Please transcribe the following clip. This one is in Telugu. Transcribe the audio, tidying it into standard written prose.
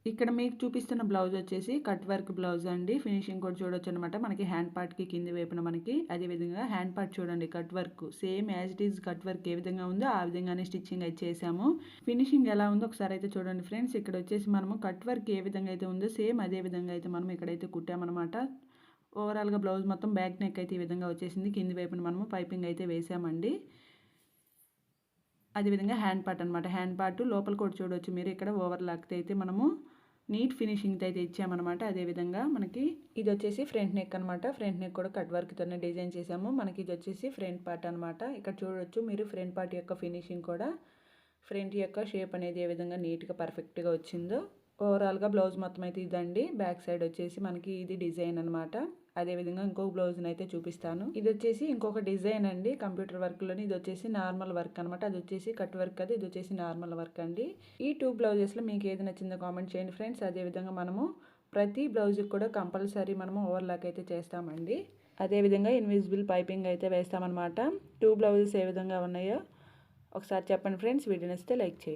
ఇక్కడ మీకు చూపిస్తున్న బ్లౌజ్ వచ్చేసి కట్ వర్క్ బ్లౌజ్ అండి. ఫినిషింగ్ కూడా చూడొచ్చు అనమాట. మనకి హ్యాండ్ పార్ట్‌కి కింది వైపున మనకి అదే విధంగా హ్యాండ్ పార్ట్ చూడండి cut work. Same as it is cut work ఏ విధంగా ఉందో ఆ విధంగానే స్టిచ్చింగ్ అయితే చేశాము. ఫినిషింగ్ ఎలా ఉందో ఒకసారి అయితే చూడండి ఫ్రెండ్స్. ఇక్కడ వచ్చేసి మనము కట్ వర్క్ ఏ విధంగా అయితే ఉందో సేమ్ అదే విధంగా అయితే మనం ఇక్కడైతే కుట్టామనమాట. ఓవరాల్‌గా బ్లౌజ్ మొత్తం బ్యాక్ నెక్ అయితే ఈ విధంగా వచ్చేసింది. కింది వైపున మనము పైపింగ్ అయితే వేసామండి. అదేవిధంగా హ్యాండ్ పార్ట్ అనమాట. హ్యాండ్ పార్ట్ లోపల కూడా చూడొచ్చు మీరు. ఇక్కడ ఓవర్‌లాక్‌తో అయితే మనము నీట్ ఫినిషింగ్‌తో అయితే ఇచ్చామనమాట. అదేవిధంగా మనకి ఇది వచ్చేసి ఫ్రంట్ నెక్ అనమాట. ఫ్రంట్ నెక్ కూడా కట్ వర్క్‌తోనే డిజైన్ చేసాము. మనకి ఇది వచ్చేసి ఫ్రంట్ పార్ట్ అనమాట. ఇక్కడ చూడొచ్చు మీరు ఫ్రంట్ పార్ట్ యొక్క ఫినిషింగ్ కూడా ఫ్రంట్ యొక్క షేప్ అనేది ఏ విధంగా నీట్‌గా పర్ఫెక్ట్‌గా వచ్చిందో. ఓవరాల్‌గా బ్లౌజ్ మొత్తం అయితే ఇదండి. బ్యాక్ సైడ్ వచ్చేసి మనకి ఇది డిజైన్ అనమాట. అదేవిధంగా ఇంకొక బ్లౌజ్‌ని అయితే చూపిస్తాను. ఇది వచ్చేసి ఇంకొక డిజైన్ అండి. కంప్యూటర్ వర్క్‌లోని ఇది వచ్చేసి నార్మల్ వర్క్ అనమాట. అది వచ్చేసి కట్ వర్క్ అది. ఇది వచ్చేసి నార్మల్ వర్క్ అండి. ఈ 2 బ్లౌజెస్‌లో మీకు ఏది నచ్చిందో కామెంట్ చేయండి ఫ్రెండ్స్. అదేవిధంగా మనము ప్రతి బ్లౌజ్‌కి కూడా కంపల్సరీ మనము ఓవర్‌లాక్ అయితే చేస్తామండి. అదేవిధంగా ఇన్విజిబుల్ పైపింగ్ అయితే వేస్తామన్నమాట. 2 బ్లౌజెస్ ఏ విధంగా ఉన్నాయో ఒకసారి చెప్పండి ఫ్రెండ్స్. వీడియో నచ్చితే లైక్ చేయండి.